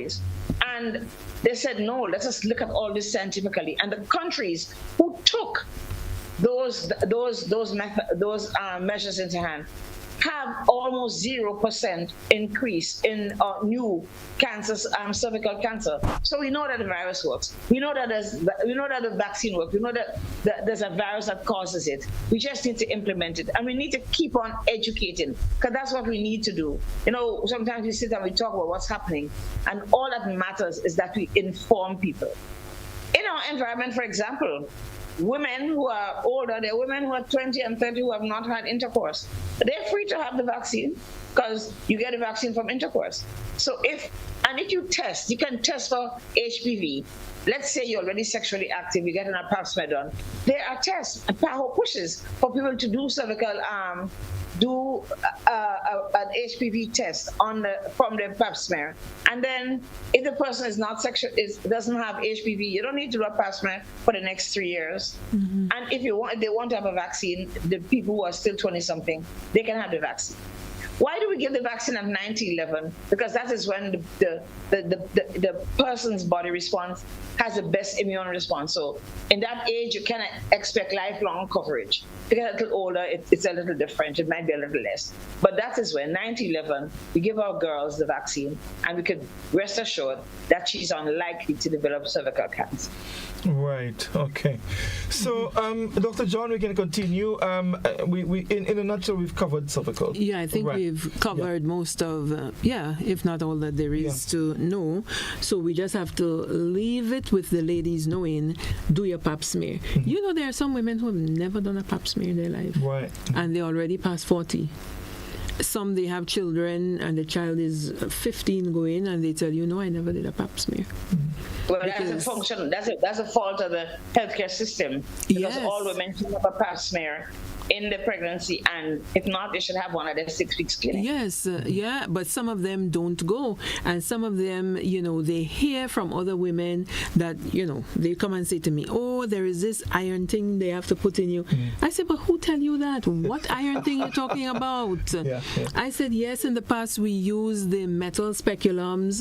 countries. And they said, no, let us look at all this scientifically. And the countries who took those measures into hand have almost 0% increase in new cancers, cervical cancer. So we know that the virus works. We know that the vaccine works. We know that there's a virus that causes it. We just need to implement it, and we need to keep on educating, because that's what we need to do. Sometimes we sit and we talk about what's happening, and all that matters is that we inform people. In our environment, for example, women who are older, there are women who are 20 and 30 who have not had intercourse. They're free to have the vaccine, because you get a vaccine from intercourse. So if you test, you can test for HPV. Let's say you're already sexually active, you're getting a pap smear done. There are tests and pushes for people to do cervical, an HPV test from the pap smear. And then if the person is not doesn't have HPV, you don't need to do a pap smear for the next 3 years. Mm-hmm. And if they want to have a vaccine, the people who are still 20-something, they can have the vaccine. Why do we give the vaccine at 90-11? Because that is when the person's body response has the best immune response. So in that age, you cannot expect lifelong coverage. If you get a little older, it's a little different. It might be a little less. But that is when 90-11, we give our girls the vaccine, and we could rest assured that she's unlikely to develop cervical cancer. Right. Okay. So, Dr. John, we can continue. We in a nutshell, we've covered cervical. Yeah, I think we've covered most of, if not all that there is to know. So we just have to leave it with the ladies knowing, do your pap smear. Mm-hmm. There are some women who have never done a pap smear in their life. Right. And they already past 40. Some, they have children and the child is 15 going, and they tell you, no, I never did a pap smear. Well, that's a function. That's a fault of the healthcare system, because all women should have a pap smear in the pregnancy, and if not, they should have one at their 6 weeks clinic. Yes, but some of them don't go, and some of them, they hear from other women that, they come and say to me, oh, there is this iron thing they have to put in you. I said, but who tell you that? What iron thing you're talking about? I said, yes, in the past we used the metal speculums,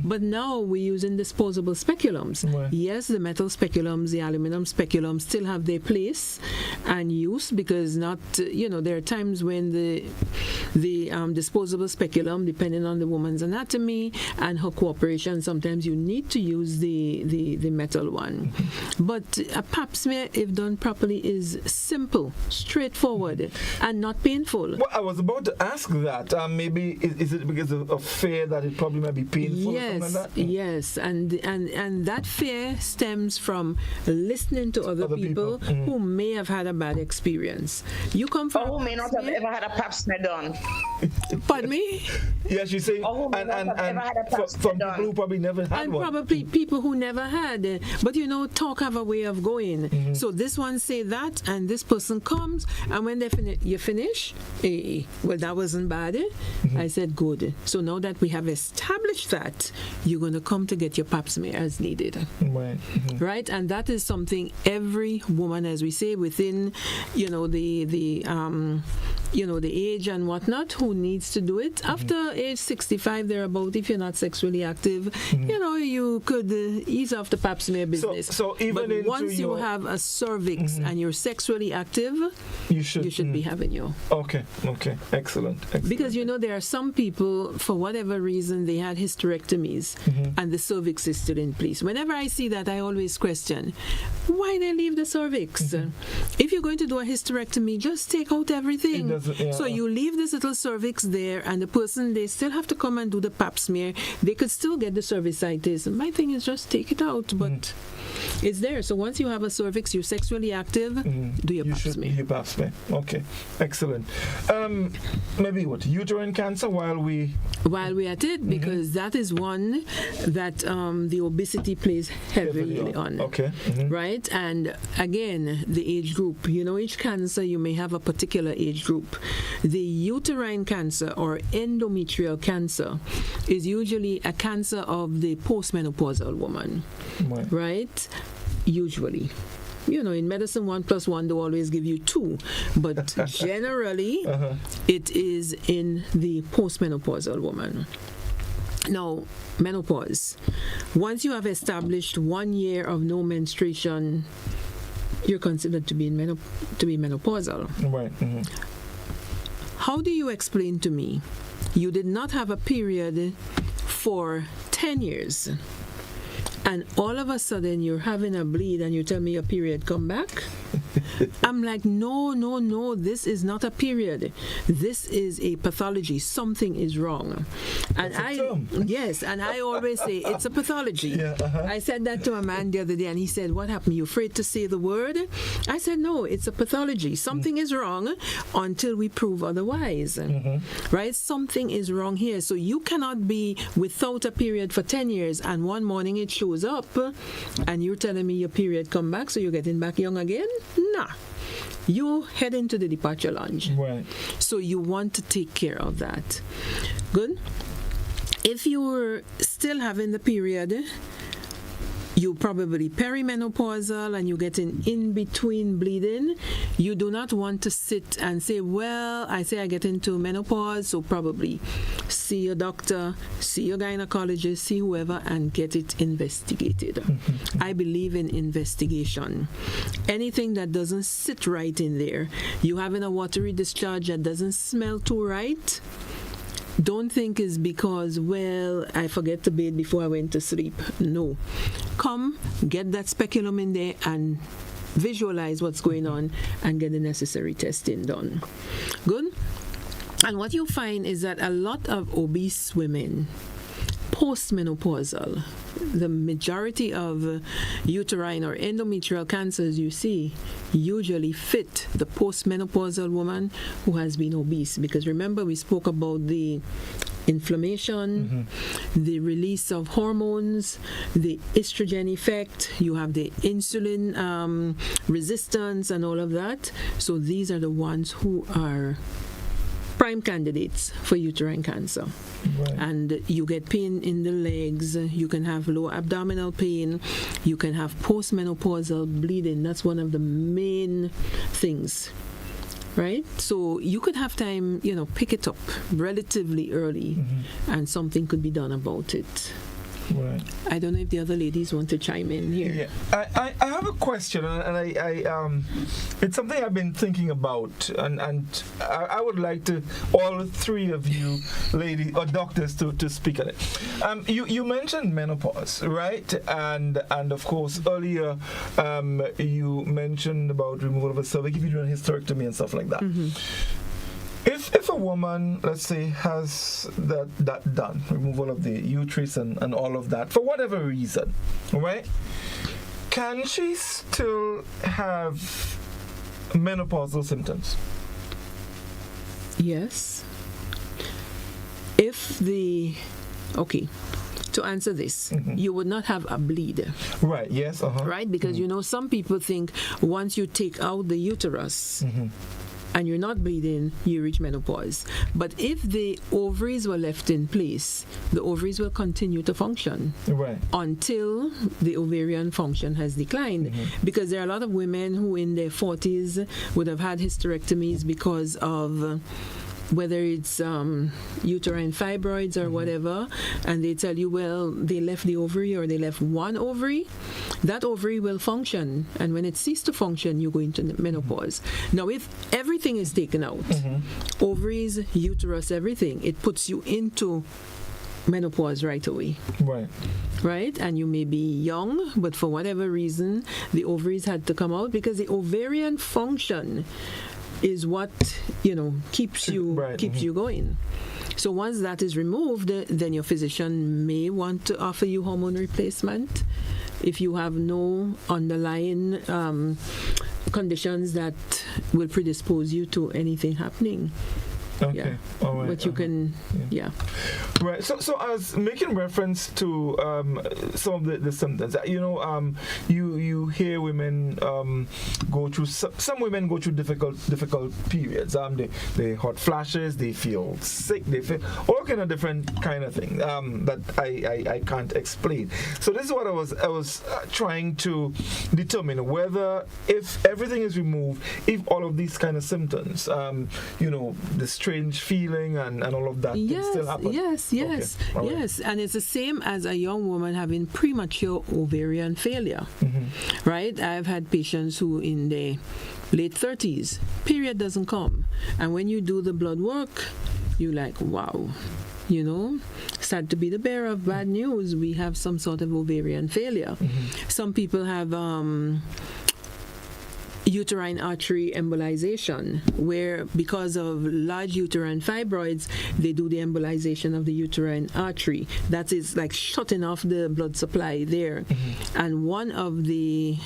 but now we're using disposable speculums. Right. Yes, the metal speculums, the aluminum speculums still have their place and use, because not, there are times when the disposable speculum, depending on the woman's anatomy and her cooperation, sometimes you need to use the metal one. But a pap smear, if done properly, is simple, straightforward, and not painful. Well, I was about to ask that. Maybe is it because of fear that it probably might be painful? Yes, or something like that? Yes, and that fear stems from listening to other people who may have had a bad experience. You come from, or who may not have ever had a pap smear done. Pardon me? Yes, you say, and from people who probably never had and one. And probably people who never had. But talk have a way of going. So this one say that, and this person comes, and when you finish, well, that wasn't bad. I said, good. So now that we have established that, you're going to come to get your pap smear as needed. Right. Right? And that is something every woman, as we say, within, the age and whatnot, who needs to do it. After age 65, thereabout, if you're not sexually active, you could ease off the pap smear business. So even but once you have a cervix and you're sexually active, you should be having your. Okay. Excellent. Because there are some people, for whatever reason, they had hysterectomies and the cervix is still in place. Whenever I see that, I always question why they leave the cervix. If you're going to do a hysterectomy, just take out everything. So you leave this little cervix there, and the person, they still have to come and do the pap smear. They could still get the cervicitis. My thing is just take it out, but it's there. So once you have a cervix, you're sexually active, do your pap smear. Your pap smear. Okay, excellent. Maybe uterine cancer while we at it, because that is one that the obesity plays heavily on. Okay. Right? And again, the age group. Each cancer, you may have a particular age group. The uterine cancer or endometrial cancer is usually a cancer of the postmenopausal woman. Right? Usually. In medicine, 1 + 1, they always give you 2. But generally, it is in the postmenopausal woman. Now, menopause. Once you have established 1 year of no menstruation, you're considered to be menopausal. Right. Mm-hmm. How do you explain to me you did not have a period for 10 years, and all of a sudden you're having a bleed and you tell me your period come back? I'm like, no, this is not a period. This is a pathology. Something is wrong. And yes, and I always say it's a pathology. Yeah, I said that to a man the other day, and he said, what happened? You afraid to say the word? I said, no, it's a pathology. Something is wrong until we prove otherwise. Right? Something is wrong here. So you cannot be without a period for 10 years and one morning it shows up and you're telling me your period come back, so you're getting back young again? Nah. You head into the departure lounge. Right. So you want to take care of that. Good. If you're still having the period, you probably perimenopausal and you're getting in between bleeding, you do not want to sit and say, well, I get into menopause, so probably see your doctor, see your gynecologist, see whoever, and get it investigated. I believe in investigation. Anything that doesn't sit right in there, you having a watery discharge that doesn't smell too right, don't think is because, well, I forget to bathe before I went to sleep. No. Come, get that speculum in there and visualize what's going on and get the necessary testing done. Good? And what you find is that a lot of obese women, postmenopausal, the majority of uterine or endometrial cancers you see usually fit the postmenopausal woman who has been obese. Because remember, we spoke about the inflammation, the release of hormones, the estrogen effect, you have the insulin resistance and all of that. So these are the ones who are prime candidates for uterine cancer. Right. And you get pain in the legs, you can have low abdominal pain, you can have postmenopausal bleeding. That's one of the main things, right? So you could have time, pick it up relatively early and something could be done about it. Right. I don't know if the other ladies want to chime in here. Yeah, I have a question, and I it's something I've been thinking about, and I would like to all three of you ladies or doctors to speak on it. You mentioned menopause, right? And of course earlier you mentioned about removal of a cervix if you do a hysterectomy and stuff like that. If a woman, let's say, has that done, removal of the uterus and all of that, for whatever reason, right, can she still have menopausal symptoms? Yes. To answer this, you would not have a bleed. Right, yes. Right? Because, some people think once you take out the uterus, and you're not bleeding, you reach menopause. But if the ovaries were left in place, the ovaries will continue to function until the ovarian function has declined. Because there are a lot of women who in their 40s would have had hysterectomies because of whether it's uterine fibroids or whatever, and they tell you, well, they left the ovary or they left one ovary, that ovary will function, and when it ceases to function, you go into menopause. Now, if everything is taken out, ovaries, uterus, everything, it puts you into menopause right away. Right? And you may be young, but for whatever reason, the ovaries had to come out because the ovarian function is what keeps you going. So once that is removed, then your physician may want to offer you hormone replacement if you have no underlying conditions that will predispose you to anything happening. Okay. Yeah. All right. But you can, Right. So I was making reference to some of the symptoms. You hear women go through. Some women go through difficult periods. They hot flashes. They feel sick. They feel all kind of different kind of things that I can't explain. So this is what I was trying to determine whether if everything is removed, if all of these kind of symptoms, the strange feeling and all of that can still happen? Yes. Okay. Yes. And it's the same as a young woman having premature ovarian failure, right? I've had patients who in their late 30s, period doesn't come. And when you do the blood work, you're like, wow. Sad to be the bearer of bad news. We have some sort of ovarian failure. Some people have uterine artery embolization, where because of large uterine fibroids, they do the embolization of the uterine artery. That is like shutting off the blood supply there. And one of the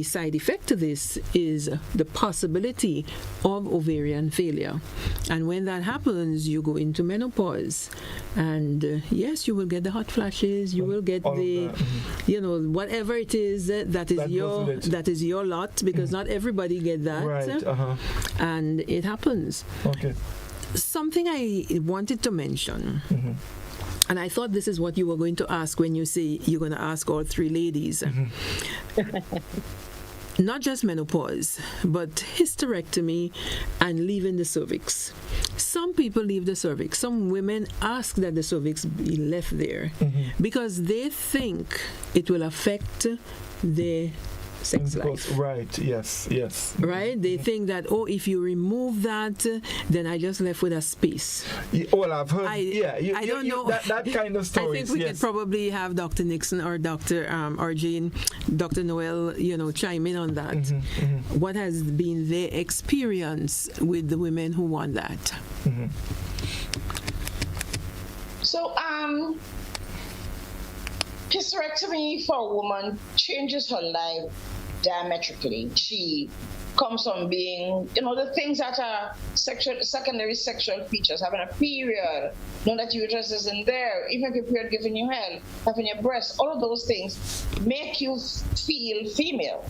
side effect of this is the possibility of ovarian failure. And when that happens, you go into menopause. And yes, you will get the hot flashes, you will get the, whatever it is that is your lot, because not everybody get that. Right. And it happens. Okay. Something I wanted to mention. And I thought this is what you were going to ask when you say you're going to ask all three ladies. Not just menopause, but hysterectomy and leaving the cervix. Some people leave the cervix. Some women ask that the cervix be left there because they think it will affect their sex life. Right, yes. Right? They think that, if you remove that, then I just left with a space. Well, I've heard, I don't know. That kind of story. I think we could probably have Dr. Nixon or Dr. or Jane, Dr. Noel, chime in on that. What has been their experience with the women who want that? So, hysterectomy for a woman changes her life diametrically. She comes from being, the things that are secondary sexual features, having a period, know that your uterus isn't there, even if your period giving you hell, having your breast, all of those things make you feel female.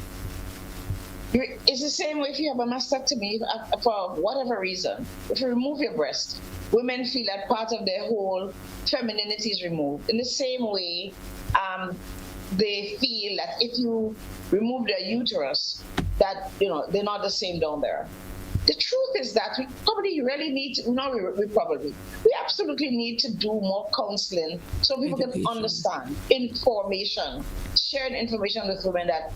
It's the same way if you have a mastectomy for whatever reason. If you remove your breast, women feel that part of their whole femininity is removed. In the same way, they feel that if you remove their uterus, that they're not the same down there. The truth is that we probably really need to, we absolutely need to do more counseling so people can understand information, shared information with women that,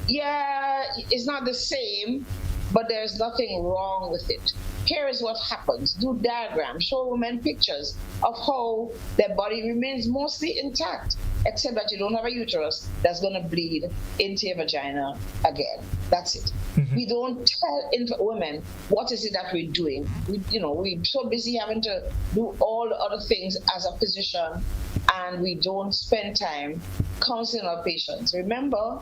it's not the same, but there's nothing wrong with it. Here is what happens. Do diagrams, show women pictures of how their body remains mostly intact, except that you don't have a uterus that's going to bleed into your vagina again. That's it. We don't tell women what is it that we're doing. We're so busy having to do all the other things as a physician, and we don't spend time counseling our patients. Remember,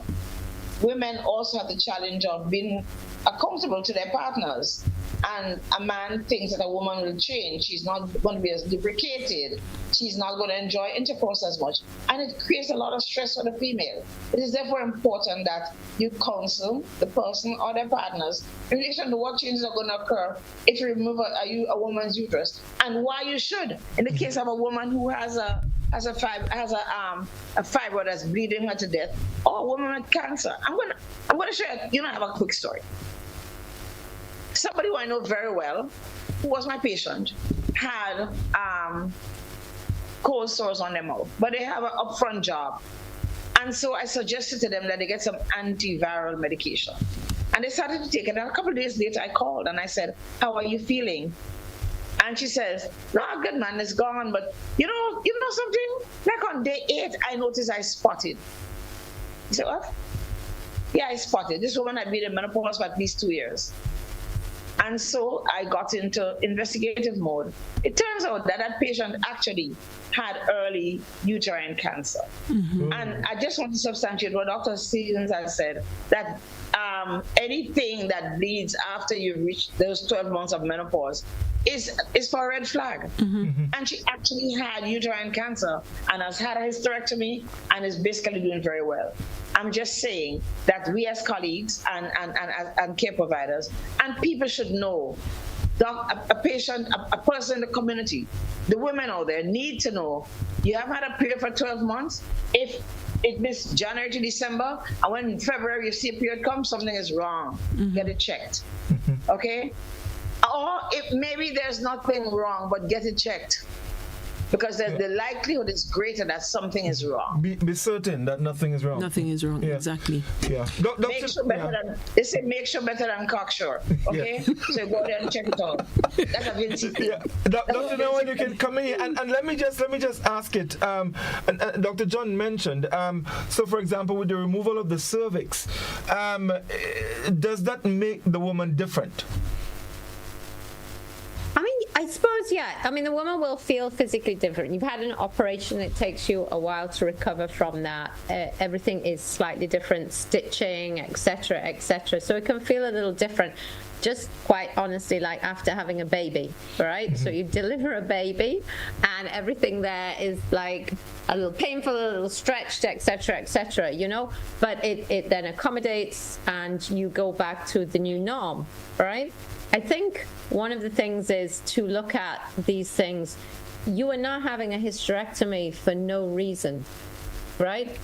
women also have the challenge of being accountable to their partners. And a man thinks that a woman will change. She's not going to be as lubricated. She's not going to enjoy intercourse as much. And it creates a lot of stress for the female. It is therefore important that you counsel the person or their partners in relation to what changes are going to occur if you remove a woman's uterus, and why you should. In the case of a woman who has a fibroid that's bleeding her to death, or a woman with cancer. I'm gonna share. I have a quick story. Somebody who I know very well, who was my patient, had cold sores on their mouth, but they have an upfront job. And so I suggested to them that they get some antiviral medication. And they started to take it. And a couple of days later, I called and I said, "How are you feeling?" And she says, "No, good man, it's gone. But you know something? Like on day 8, I noticed I spotted." I said, "What?" "Yeah, I spotted. This woman had been in menopause for at least 2 years." And so I got into investigative mode. It turns out that patient actually had early uterine cancer. And I just want to substantiate what Dr. Stevens has said, that anything that bleeds after you've reached those 12 months of menopause is for a red flag. And she actually had uterine cancer and has had a hysterectomy and is basically doing very well. I'm just saying that we as colleagues and care providers and people should know, a patient, a person in the community, the women out there need to know, you have had a period for 12 months. If it missed January to December, and when in February you see a period come, something is wrong. Get it checked. Okay? or if maybe there's nothing wrong, but get it checked. Because the likelihood is greater that something is wrong. Be certain that nothing is wrong. Nothing is wrong, exactly. Yeah. Make sure better than, they say make sure better than cocksure. Okay? So go there and check it out. That's a Vinci thing. Yeah. Dr. Noel, you can come in here and let me just ask it. Dr. John mentioned, so for example, with the removal of the cervix, does that make the woman different? I suppose, yeah. I mean, the woman will feel physically different. You've had an operation, it takes you a while to recover from that. Everything is slightly different, stitching, etc., etc. So it can feel a little different, just quite honestly, like after having a baby, right? Mm-hmm. So you deliver a baby and everything there is like a little painful, a little stretched, etc., etc., you know? But it then accommodates and you go back to the new norm, right? I think one of the things is to look at these things. You are not having a hysterectomy for no reason, right?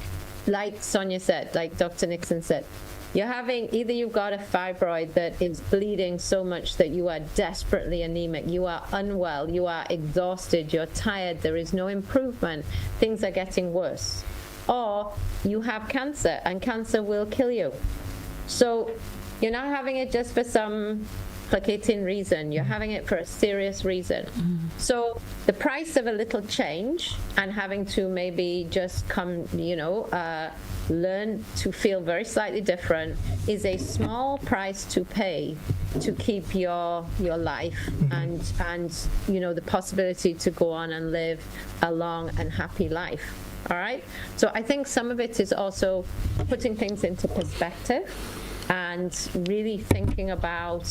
Like Sonia said, like Dr. Nixon said, you're having, either you've got a fibroid that is bleeding so much that you are desperately anemic, you are unwell, you are exhausted, you're tired, there is no improvement, things are getting worse. Or you have cancer, and cancer will kill you. So you're not having it just for some placating reason, you're having it for a serious reason. So the price of a little change and having to maybe just come, learn to feel very slightly different is a small price to pay to keep your life and the possibility to go on and live a long and happy life. All right? So I think some of it is also putting things into perspective and really thinking about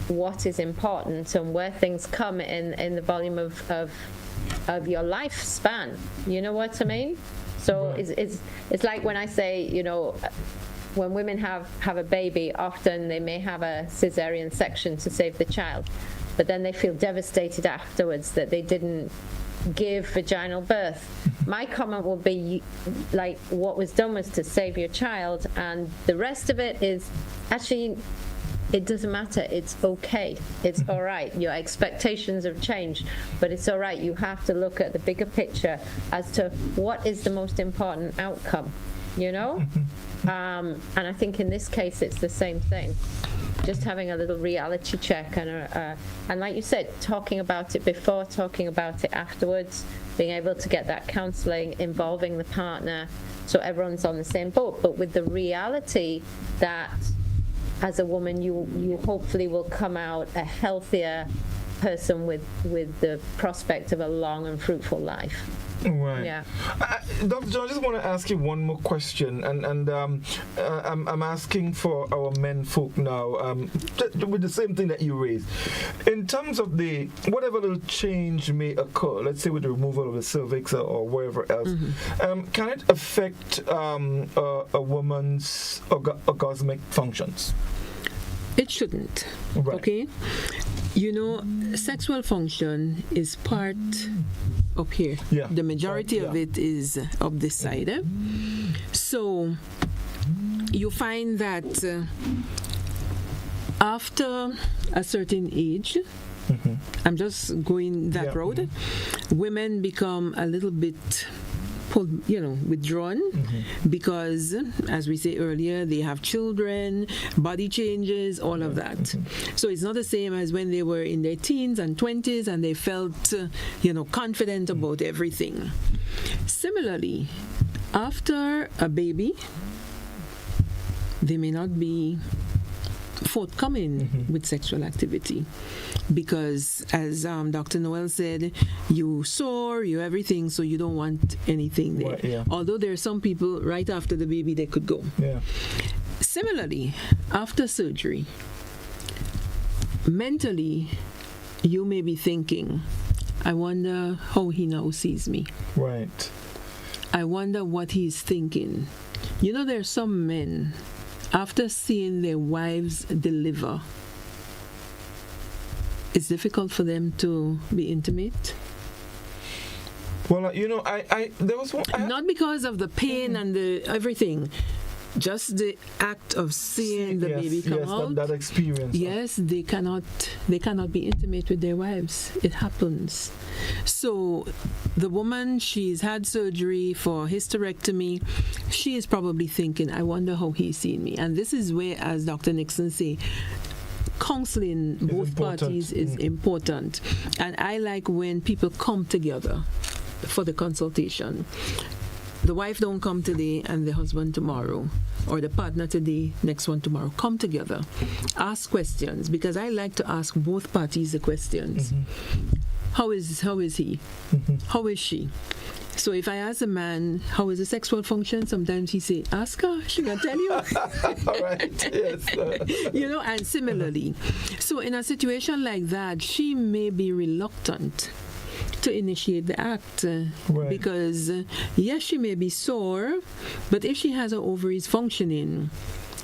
what is important and where things come in the volume of your lifespan. You know what I mean? So right. It's like when I say, when women have a baby, often they may have a cesarean section to save the child, but then they feel devastated afterwards that they didn't give vaginal birth. My comment will be like, what was done was to save your child, and the rest of it is actually, it doesn't matter. It's okay. It's all right. Your expectations have changed, but it's all right. You have to look at the bigger picture as to what is the most important outcome, And I think in this case, it's the same thing. Just having a little reality check and like you said, talking about it before, talking about it afterwards, being able to get that counseling, involving the partner, so everyone's on the same boat, but with the reality that as a woman, you hopefully will come out a healthier person with the prospect of a long and fruitful life. Right. Yeah. Dr. John, I just want to ask you one more question, and I'm asking for our men folk now, with the same thing that you raised. In terms of the whatever little change may occur, let's say with the removal of the cervix or wherever else, can it affect a woman's orgasmic functions? It shouldn't. Right. Okay? Sexual function is part up here. Yeah. The majority of it is up this side. So you find that after a certain age, I'm just going that road, women become a little bit withdrawn because, as we say earlier, they have children, body changes, all of that. So it's not the same as when they were in their teens and 20s and they felt, confident about everything. Similarly, after a baby, they may not be forthcoming with sexual activity because, as Dr. Noel said, you sore, you everything, so you don't want anything there. Right, yeah. Although there are some people right after the baby they could go. Yeah. Similarly, after surgery, mentally, you may be thinking, I wonder how he now sees me. Right. I wonder what he's thinking. There are some men, after seeing their wives deliver, it's difficult for them to be intimate. Well, there was one. Not because of the pain and the everything, just the act of seeing the baby come out. That experience. Yes, they cannot be intimate with their wives. It happens. So the woman, she's had surgery for hysterectomy. She is probably thinking, I wonder how he's seeing me. And this is where, as Dr. Nixon say, counseling both parties is important. And I like when people come together for the consultation. The wife don't come today and the husband tomorrow, or the partner today, next one tomorrow. Come together, ask questions, because I like to ask both parties the questions. How is he? How is she? So if I ask a man, how is the sexual function? Sometimes he say, ask her, she can tell you. All right, yes. And similarly. So in a situation like that, she may be reluctant to initiate the act because yes, she may be sore, but if she has her ovaries functioning,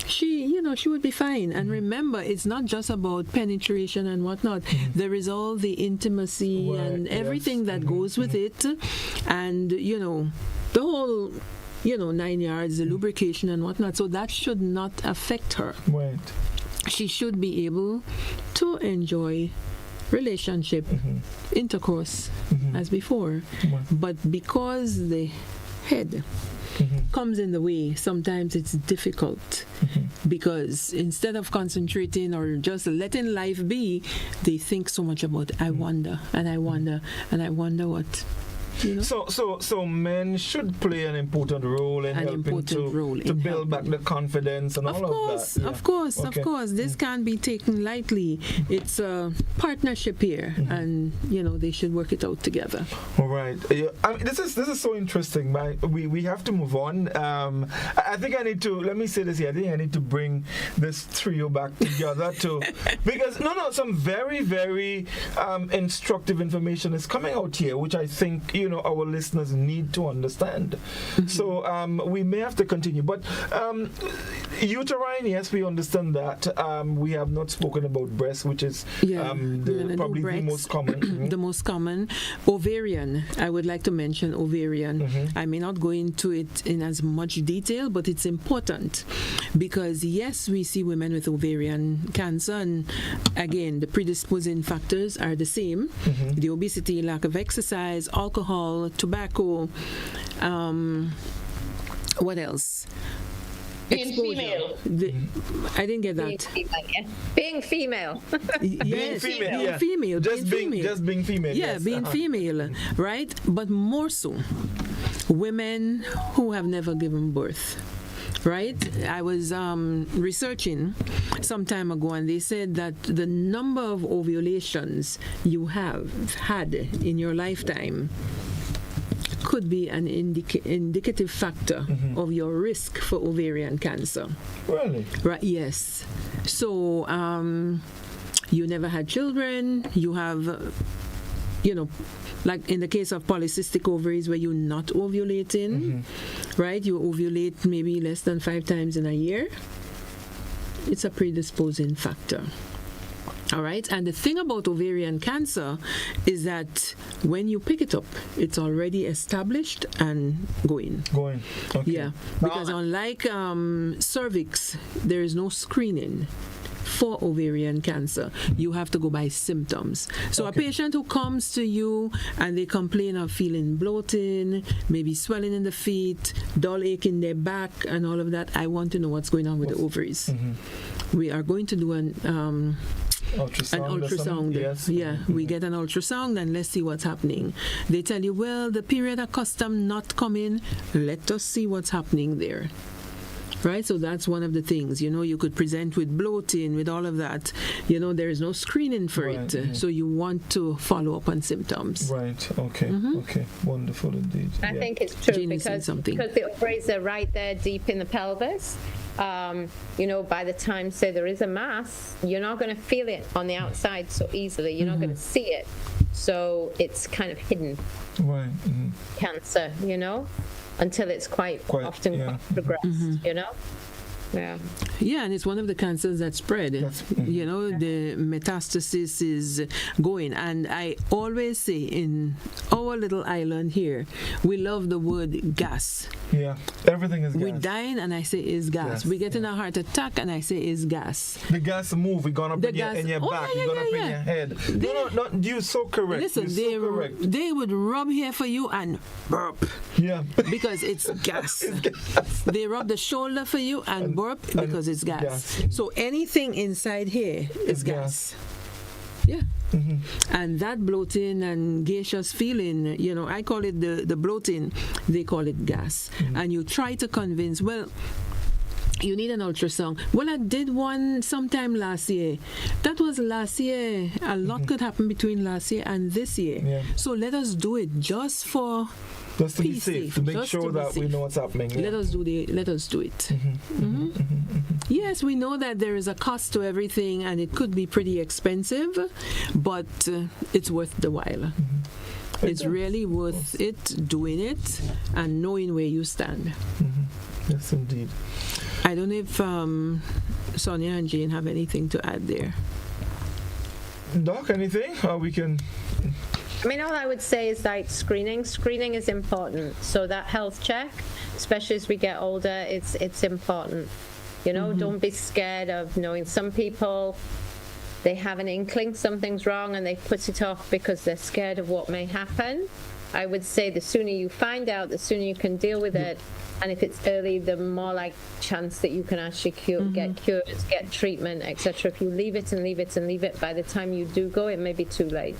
she would be fine. And remember, it's not just about penetration and whatnot. There is all the intimacy and everything that goes with it, and the whole 9 yards, the lubrication and whatnot. So that should not affect her. Right. She should be able to enjoy relationship, intercourse as before. But because the head comes in the way, sometimes it's difficult because instead of concentrating or just letting life be, they think so much about I wonder and I wonder and I wonder what. So men should play an important role in helping to build back the confidence and all of that. Of course. This can't be taken lightly. It's a partnership here, and they should work it out together. All right. This is so interesting. We have to move on. I think I need to. Let me say this here. I think I need to bring this trio back together because some very, very instructive information is coming out here, which I think our listeners need to understand. So we may have to continue, but uterine, yes, we understand that. We have not spoken about breast, which is probably the most common. The most common. Ovarian, I would like to mention ovarian. I may not go into it in as much detail, but it's important because yes, we see women with ovarian cancer, and again, the predisposing factors are the same. The obesity, lack of exercise, alcohol, tobacco, what else? Being Exposure. female. I didn't get that. Being female. Yes, being female. being female. Just being female. Yeah, yes. being female, right? But more so, women who have never given birth. Right? I was researching some time ago, and they said that the number of ovulations you have had in your lifetime could be an indicative factor of your risk for ovarian cancer. Really? Right, yes. So you never had children, you have like in the case of polycystic ovaries where you're not ovulating, right? You ovulate maybe less than 5 times in a year. It's a predisposing factor. All right. And the thing about ovarian cancer is that when you pick it up, it's already established and going. Okay. Yeah. Because unlike cervix, there is no screening for ovarian cancer. You have to go by symptoms. So a patient who comes to you and they complain of feeling bloating, maybe swelling in the feet, dull ache in their back and all of that, I want to know what's going on with the ovaries. We are going to do an ultrasound. Yes. Yeah, we get an ultrasound and let's see what's happening. They tell you, well, the period accustomed not coming. Let us see what's happening there. Right, so that's one of the things. You could present with bloating, with all of that. There is no screening for it, so you want to follow up on symptoms. Right. Okay. Okay. Wonderful indeed. I think it's true Jane because the ovaries are right there deep in the pelvis. By the time, say, there is a mass, you're not going to feel it on the outside so easily. You're not going to see it. So it's kind of hidden. Right. Cancer, until it's quite often quite progressed, Yeah, and it's one of the cancers that spread. You know, the metastasis is going. And I always say in our little island here, we love the word gas. Yeah, everything is gas. We dying and I say is gas. We getting a heart attack and I say is gas. The gas move, we gonna put in your back, you're gonna put in your head. No, you're so correct. Listen, they would rub here for you and burp. Yeah. Because it's gas. They rub the shoulder for you and burp because it's gas. So anything inside here is gas. Yeah. And that bloating and gaseous feeling, you know, I call it the bloating, they call it gas. And you try to convince, well, you need an ultrasound. Well, I did one sometime last year. That was last year. A lot could happen between last year and this year. Yeah. So let us do it just to be safe, to make sure that we know what's happening. Yeah. Let us do it. Yes, we know that there is a cost to everything and it could be pretty expensive, but it's worth the while. It's really worth it, doing it and knowing where you stand. Yes, indeed. I don't know if Sonia and Jane have anything to add there. Doc, anything? We can... I mean, all I would say is like screening. Screening is important. So that health check, especially as we get older, it's important. You know, don't be scared of knowing. Some people, they have an inkling something's wrong and they put it off because they're scared of what may happen. I would say the sooner you find out, the sooner you can deal with it. And if it's early, the more like chance that you can actually get cured, get treatment, etc. If you leave it, by the time you do go, it may be too late.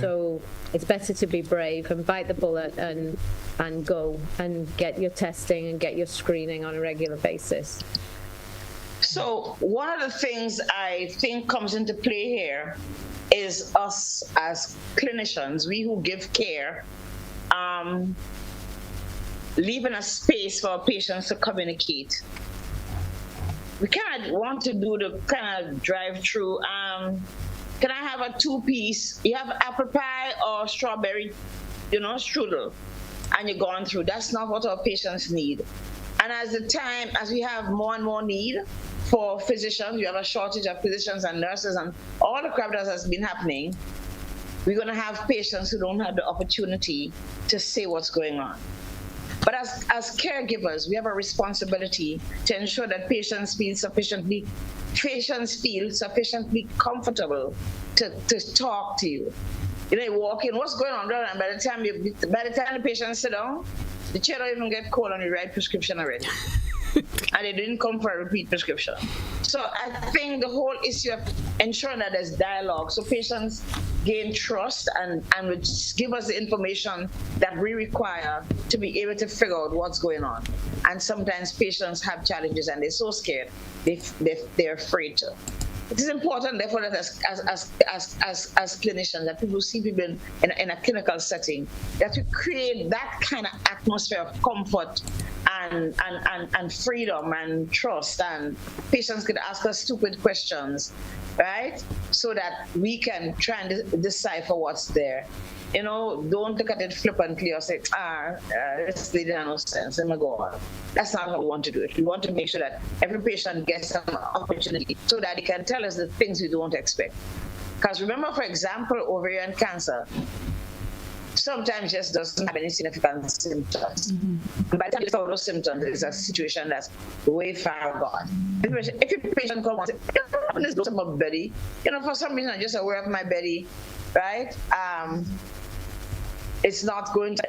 So it's better to be brave and bite the bullet and go and get your testing and get your screening on a regular basis. So one of the things I think comes into play here is us as clinicians, we who give care, leaving a space for our patients to communicate. We kind of want to do the kind of drive-through. Can I have a 2-piece? You have apple pie or strawberry, strudel, and you're going through. That's not what our patients need. And as we have more and more need for physicians, we have a shortage of physicians and nurses and all the crap that has been happening, we're going to have patients who don't have the opportunity to say what's going on. But as caregivers, we have a responsibility to ensure that patients feel sufficiently comfortable to talk to you. You walk in, what's going on, brother? And by the time the patient sit down, the chair don't even get cold and you write prescription already. And they didn't come for a repeat prescription. So I think the whole issue of ensuring that there's dialogue, so patients gain trust and would give us the information that we require to be able to figure out what's going on. And sometimes patients have challenges and they're so scared, they're afraid to. It is important, therefore, that as clinicians, that people see people in a clinical setting, that we create that kind of atmosphere of comfort and freedom and trust, and patients could ask us stupid questions, right? So that we can try and decipher what's there. Don't look at it flippantly or say, this lady has no sense, let me go on. That's not how we want to do it. We want to make sure that every patient gets an opportunity so that they can tell us the things we don't expect. Because remember, for example, ovarian cancer sometimes just doesn't have any significant symptoms. And by the time you saw those symptoms, it's a situation that's way far gone. If your patient comes and says, this my belly, for some reason I'm just aware of my belly, right? It's not going to.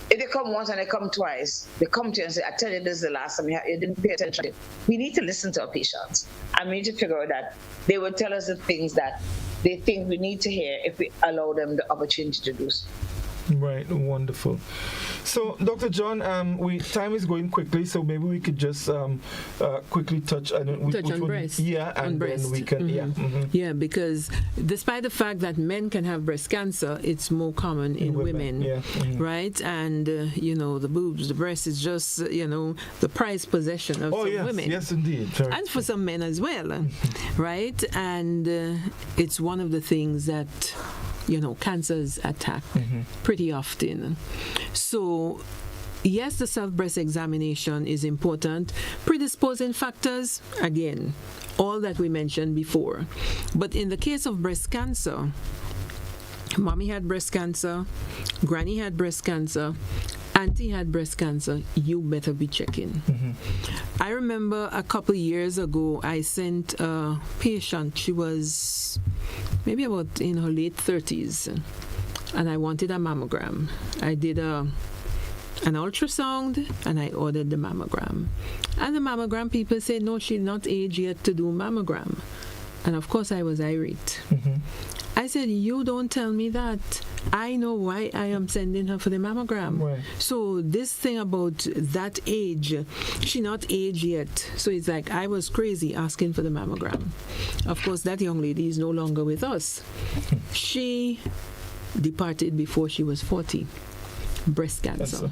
If they come once and they come twice, they come to you and say, I tell you, this is the last time you didn't pay attention. We need to listen to our patients. And we need to figure out that they will tell us the things that they think we need to hear if we allow them the opportunity to do so. Right, wonderful. So, Dr. John, time is going quickly, so maybe we could just quickly touch on breast. Yeah, and then we can, Yeah, because despite the fact that men can have breast cancer, it's more common in women, right? And, the boobs, the breast is just, the prized possession of some women. Yes, indeed. Sorry. And for some men as well, right? And it's one of the things that cancers attack pretty often. So yes, the self-breast examination is important. Predisposing factors, again, all that we mentioned before. But in the case of breast cancer, mommy had breast cancer, granny had breast cancer, auntie had breast cancer, you better be checking. I remember a couple years ago, I sent a patient, she was maybe about in her late 30s, and I wanted a mammogram. I did an ultrasound and I ordered the mammogram. And the mammogram people said, no, she's not aged yet to do mammogram. And of course I was irate. I said, you don't tell me that. I know why I am sending her for the mammogram. Right. So this thing about that age, she not aged yet. So it's like I was crazy asking for the mammogram. Of course, that young lady is no longer with us. She departed before she was 40. Breast cancer.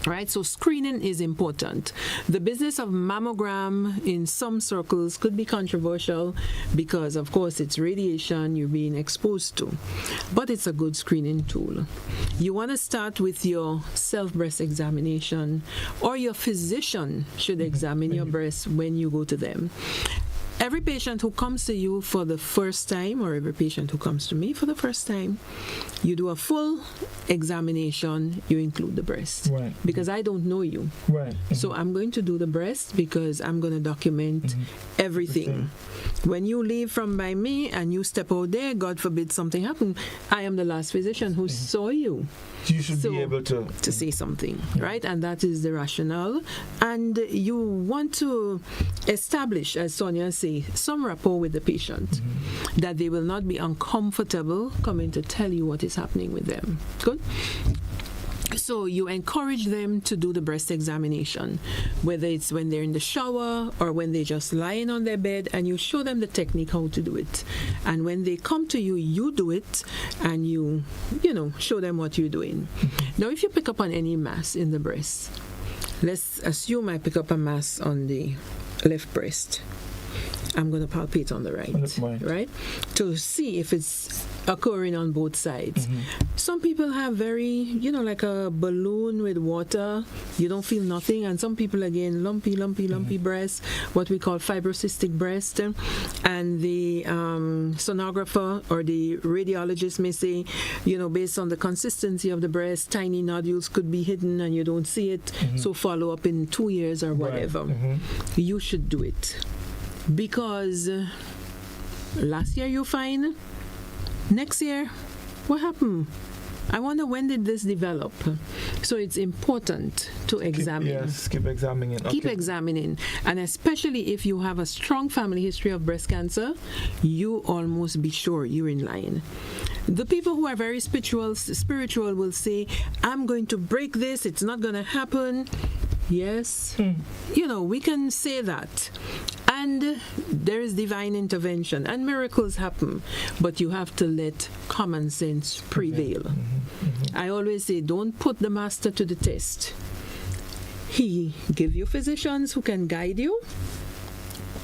Right, so screening is important. The business of mammogram in some circles could be controversial because, of course, it's radiation you're being exposed to, but it's a good screening tool. You want to start with your self-breast examination, or your physician should examine your breast when you go to them. Every patient who comes to you for the first time, or every patient who comes to me for the first time, you do a full examination, you include the breast. Right. Because I don't know you. Right. So I'm going to do the breast because I'm going to document everything. When you leave from by me and you step out there, God forbid something happen, I am the last physician who saw you. You should be able to say something, right? And that is the rationale. And you want to establish, as Sonia say, some rapport with the patient, that they will not be uncomfortable coming to tell you what is happening with them. Good? So you encourage them to do the breast examination, whether it's when they're in the shower or when they're just lying on their bed, and you show them the technique how to do it. And when they come to you, you do it and you show them what you're doing. Now, if you pick up on any mass in the breast, let's assume I pick up a mass on the left breast. I'm going to palpate on the right, to see if it's occurring on both sides. Some people have very, like a balloon with water. You don't feel nothing. And some people, again, lumpy breast, what we call fibrocystic breast. And the sonographer or the radiologist may say, based on the consistency of the breast, tiny nodules could be hidden and you don't see it. So follow up in 2 years or whatever. You should do it. Because last year you're fine, next year, what happened? I wonder, when did this develop? So it's important to examine. Keep examining. Keep examining. And especially if you have a strong family history of breast cancer, you almost be sure you're in line. The people who are very spiritual will say, I'm going to break this, it's not going to happen. Yes, we can say that. And there is divine intervention and miracles happen, but you have to let common sense prevail. I always say, don't put the master to the test. He give you physicians who can guide you.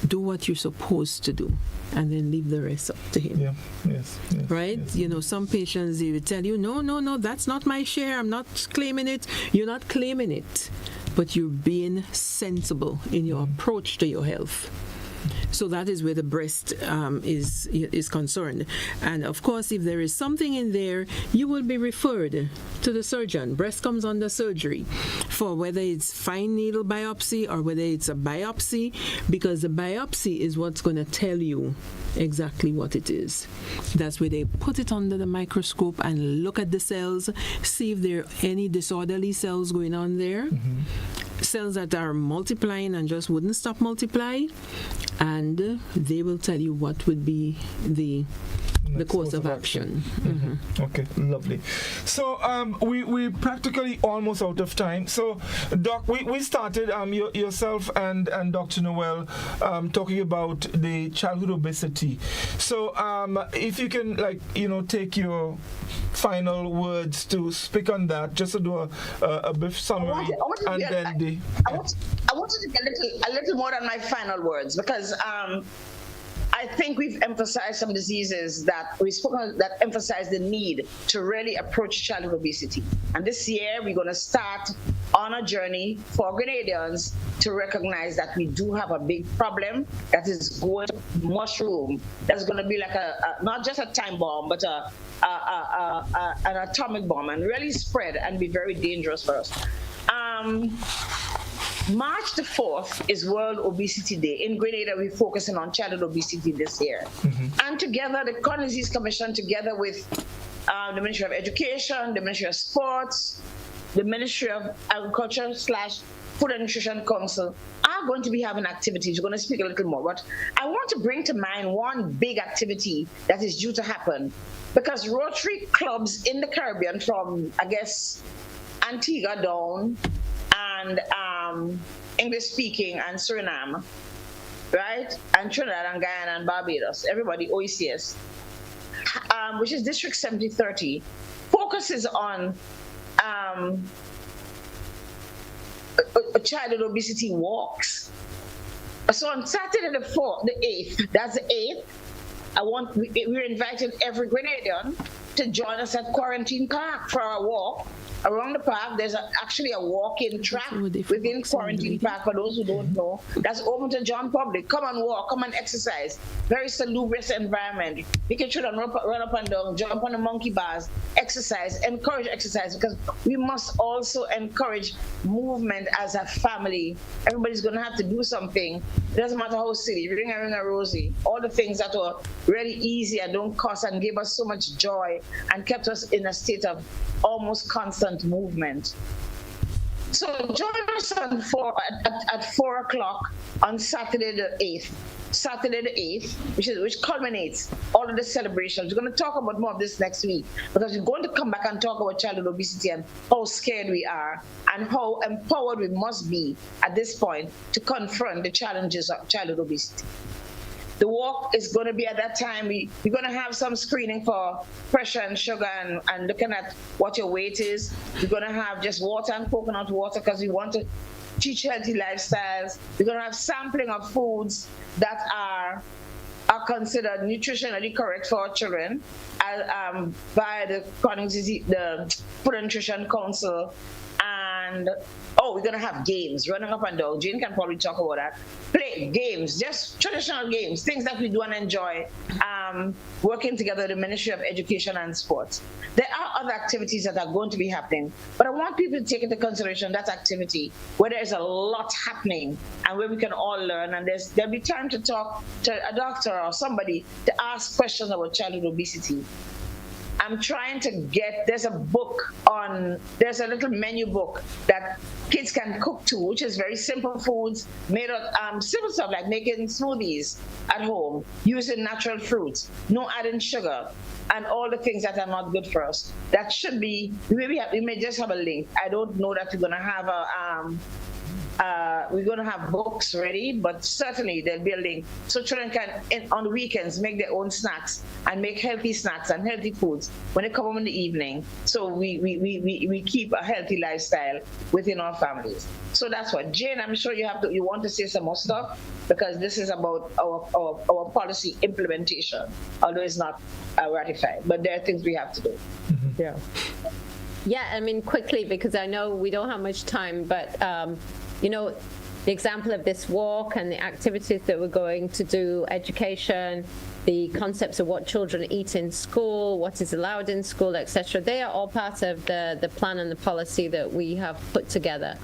Do what you're supposed to do, and then leave the rest up to him. Yes. Right? Yes. Some patients, they will tell you, no, that's not my share. I'm not claiming it. You're not claiming it. But you're being sensible in your approach to your health. So that is where the breast is concerned. And of course, if there is something in there, you will be referred to the surgeon. Breast comes under surgery for whether it's fine needle biopsy or whether it's a biopsy, because the biopsy is what's going to tell you exactly what it is. That's where they put it under the microscope and look at the cells, see if there are any disorderly cells going on there, cells that are multiplying and just wouldn't stop multiplying, and they will tell you what would be the course of action. Okay, lovely. So we practically almost out of time. So Doc, we started yourself and Dr. Noel talking about the childhood obesity. So if you can take your final words to speak on that, just to do a brief summary, I want to get a little more than my final words, because I think we've emphasized some diseases that emphasize the need to really approach childhood obesity. And this year, we're going to start on a journey for Grenadians to recognize that we do have a big problem that is going to mushroom. That's going to be like not just a time bomb, but an atomic bomb, and really spread and be very dangerous for us. March the 4th is World Obesity Day. In Grenada, we're focusing on childhood obesity this year. And together, the Chronic Disease Commission, together with the Ministry of Education, the Ministry of Sports, the Ministry of Agriculture / Food and Nutrition Council, are going to be having activities. We're going to speak a little more. But I want to bring to mind one big activity that is due to happen, because Rotary clubs in the Caribbean, from, I guess, Antigua down, and English-speaking, and Suriname, right? And Trinidad and Guyana and Barbados, everybody, OECS, which is District 7030, focuses on childhood obesity walks. So on Saturday the 8th, that's the 8th, we're inviting every Grenadian to join us at Quarantine Park for our walk. Around the park, there's actually a walking track within Quarantine Park, for those who don't know, that's open to John public. Come and walk, come and exercise. Very salubrious environment. You can run up and down, jump on the monkey bars, exercise, encourage exercise, because we must also encourage movement as a family. Everybody's going to have to do something. It doesn't matter how silly, ring a rosy, all the things that are really easy and don't cost and give us so much joy and kept us in a state of almost constant movement. So join us at 4 o'clock on Saturday the 8th, which culminates all of the celebrations. We're going to talk about more of this next week, because we're going to come back and talk about childhood obesity and how scared we are and how empowered we must be at this point to confront the challenges of childhood obesity. The walk is going to be at that time. We're going to have some screening for pressure and sugar and looking at what your weight is. We're going to have just water and coconut water, because we want to teach healthy lifestyles. We're going to have sampling of foods that are considered nutritionally correct for our children by the Food and Nutrition Council. And we're going to have games, running up and down. Jane can probably talk about that. Play games, just traditional games, things that we do and enjoy, working together with the Ministry of Education and Sports. There are other activities that are going to be happening, but I want people to take into consideration that activity where there's a lot happening and where we can all learn, and there'll be time to talk to a doctor or somebody to ask questions about childhood obesity. I'm trying to there's a little menu book that kids can cook to, which is very simple foods made of simple stuff like making smoothies at home, using natural fruits, no adding sugar, and all the things that are not good for us. That should be, we may just have a link. I don't know that we're going to have we're going to have books ready, but certainly there'll be a link so children can, on the weekends, make their own snacks and make healthy snacks and healthy foods when they come home in the evening. So we keep a healthy lifestyle within our families. So that's what. Jane, I'm sure you want to say some more stuff, because this is about our policy implementation, although it's not ratified, but there are things we have to do. Mm-hmm. Yeah, I mean, quickly, because I know we don't have much time, but the example of this walk and the activities that we're going to do, education, the concepts of what children eat in school, what is allowed in school, etc., they are all part of the plan and the policy that we have put together.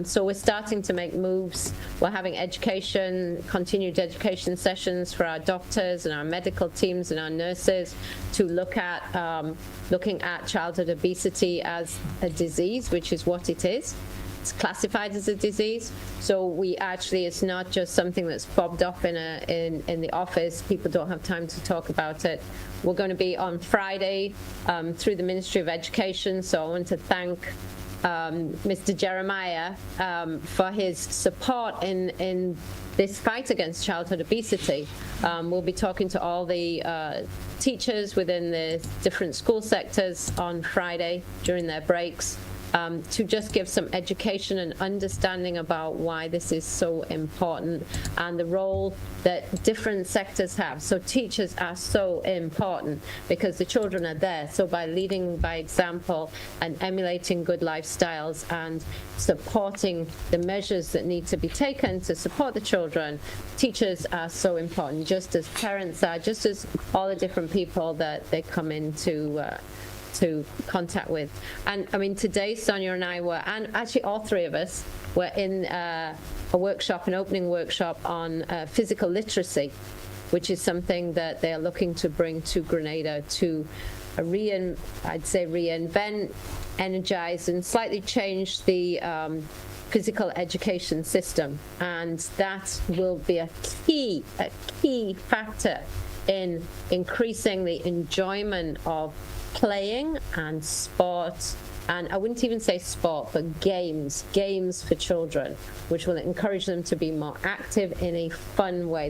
So we're starting to make moves. We're having continued education sessions for our doctors and our medical teams and our nurses to look at looking at childhood obesity as a disease, which is what it is. It's classified as a disease, so we actually, it's not just something that's bobbed off in the office. People don't have time to talk about it. We're going to be on Friday through the Ministry of Education, so I want to thank Mr. Jeremiah for his support in this fight against childhood obesity. We'll be talking to all the teachers within the different school sectors on Friday during their breaks. to just give some education and understanding about why this is so important and the role that different sectors have. So teachers are so important because the children are there. So by leading by example and emulating good lifestyles and supporting the measures that need to be taken to support the children, teachers are so important, just as parents are, just as all the different people that they come into to contact with. And I mean, today Sonia and I were, and actually all three of us were in a workshop, an opening workshop on physical literacy, which is something that they are looking to bring to Grenada to reinvent, energize, and slightly change the physical education system. And that will be a key factor in increasing the enjoyment of playing and sport, and I wouldn't even say sport, but games for children, which will encourage them to be more active in a fun way.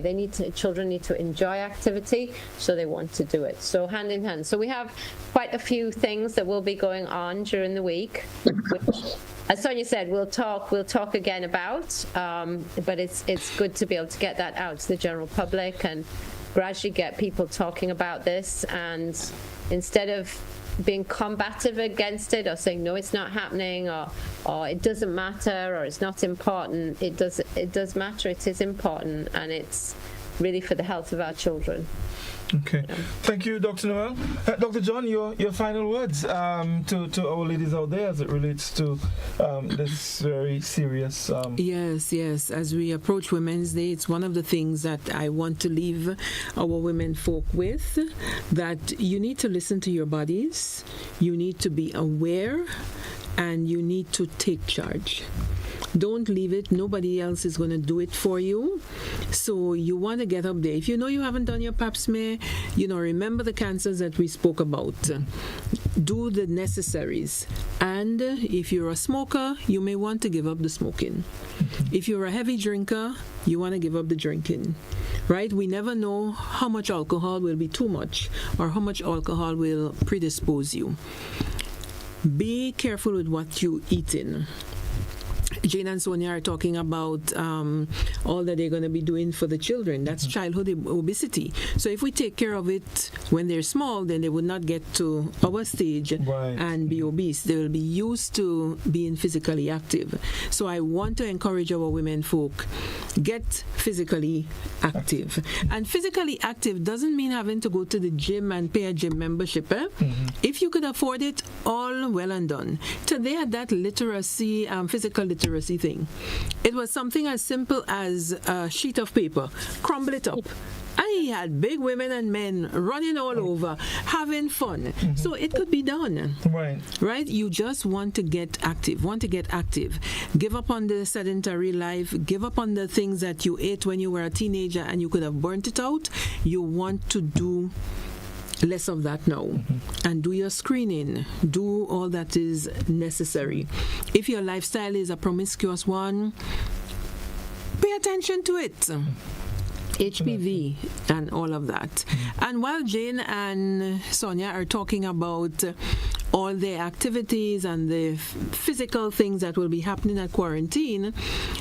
Children need to enjoy activity, so they want to do it. So hand in hand. So we have quite a few things that will be going on during the week, which, as Sonia said, we'll talk again about, but it's good to be able to get that out to the general public and gradually get people talking about this, and instead of being combative against it or saying no, it's not happening, or it doesn't matter, or it's not important, it does matter, it is important, and it's really for the health of our children. Okay. Thank you, Dr. Noel. Dr. John, your final words to our ladies out there as it relates to this very serious... Yes. As we approach Women's Day, it's one of the things that I want to leave our women folk with, that you need to listen to your bodies, you need to be aware, and you need to take charge. Don't leave it. Nobody else is going to do it for you. So you want to get up there. If you know you haven't done your pap smear, remember the cancers that we spoke about. Do the necessaries. And if you're a smoker, you may want to give up the smoking. If you're a heavy drinker, you want to give up the drinking. Right? We never know how much alcohol will be too much or how much alcohol will predispose you. Be careful with what you eat in. Jane and Sonia are talking about all that they're going to be doing for the children. That's childhood obesity. So if we take care of it when they're small, then they would not get to our stage and be obese. They will be used to being physically active. So I want to encourage our women folk, get physically active. And physically active doesn't mean having to go to the gym and pay a gym membership. If you could afford it, all well and done. Today at that literacy, physical literacy thing, it was something as simple as a sheet of paper, crumble it up. I had big women and men running all over, having fun. So it could be done. Right? You just want to get active. Give up on the sedentary life. Give up on the things that you ate when you were a teenager and you could have burnt it out. You want to do less of that now, and do your screening, do all that is necessary. If your lifestyle is a promiscuous one, pay attention to it. HPV and all of that. And while Jane and Sonia are talking about all the activities and the physical things that will be happening at quarantine,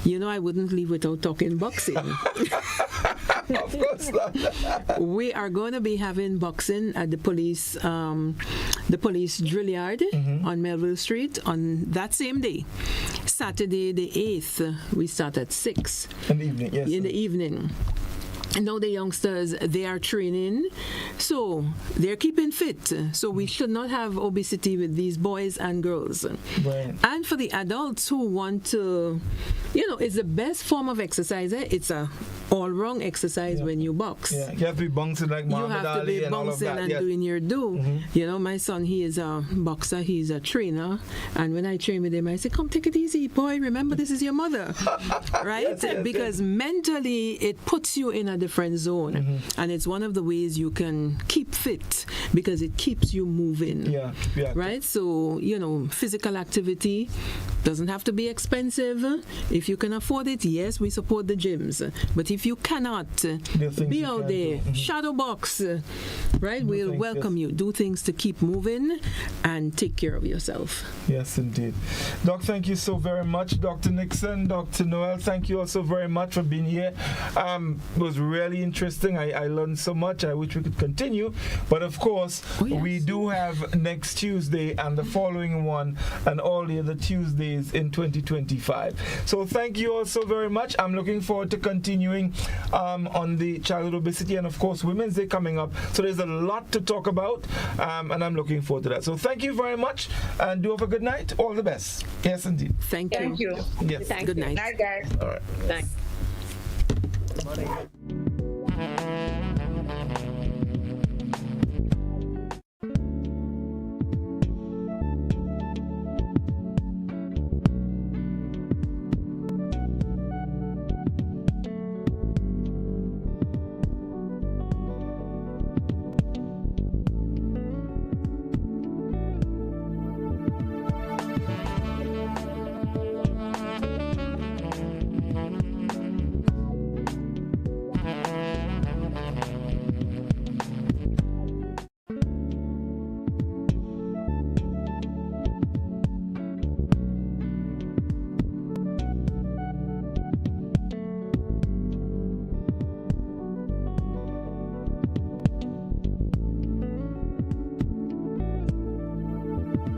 I wouldn't leave without talking boxing. Of course not. We are going to be having boxing at the police drill yard on Melville Street on that same day. Saturday the 8th, we start at 6 in the evening. Yes, in the evening. Now the youngsters, they are training, so they're keeping fit. So we should not have obesity with these boys and girls. And for the adults who want to, it's the best form of exercise. It's a all-round exercise when you box. Yeah, you have to be bouncing like Muhammad Ali and all of that. You have to be bouncing and doing your do. My son, he is a boxer, he's a trainer, and when I train with him, I say, come take it easy, boy, remember this is your mother. Right? Because mentally, it puts you in a different zone. And it's one of the ways you can keep fit because it keeps you moving. Yeah. Right? So, physical activity doesn't have to be expensive. If you can afford it, yes, we support the gyms. But if you cannot, be out there, shadow box, right? We'll welcome you. Do things to keep moving and take care of yourself. Yes, indeed. Doc, thank you so very much. Dr. Nixon, Dr. Noel, thank you also very much for being here. It was really interesting. I learned so much. I wish we could continue. But of course, we do have next Tuesday and the following one and all the other Tuesdays in 2025. So thank you all so very much. I'm looking forward to continuing on the childhood obesity and of course Women's Day coming up. So there's a lot to talk about and I'm looking forward to that. So thank you very much and do have a good night. All the best. Yes, indeed. Thank you. Yes. Good night. Night, guys. All right. Thanks.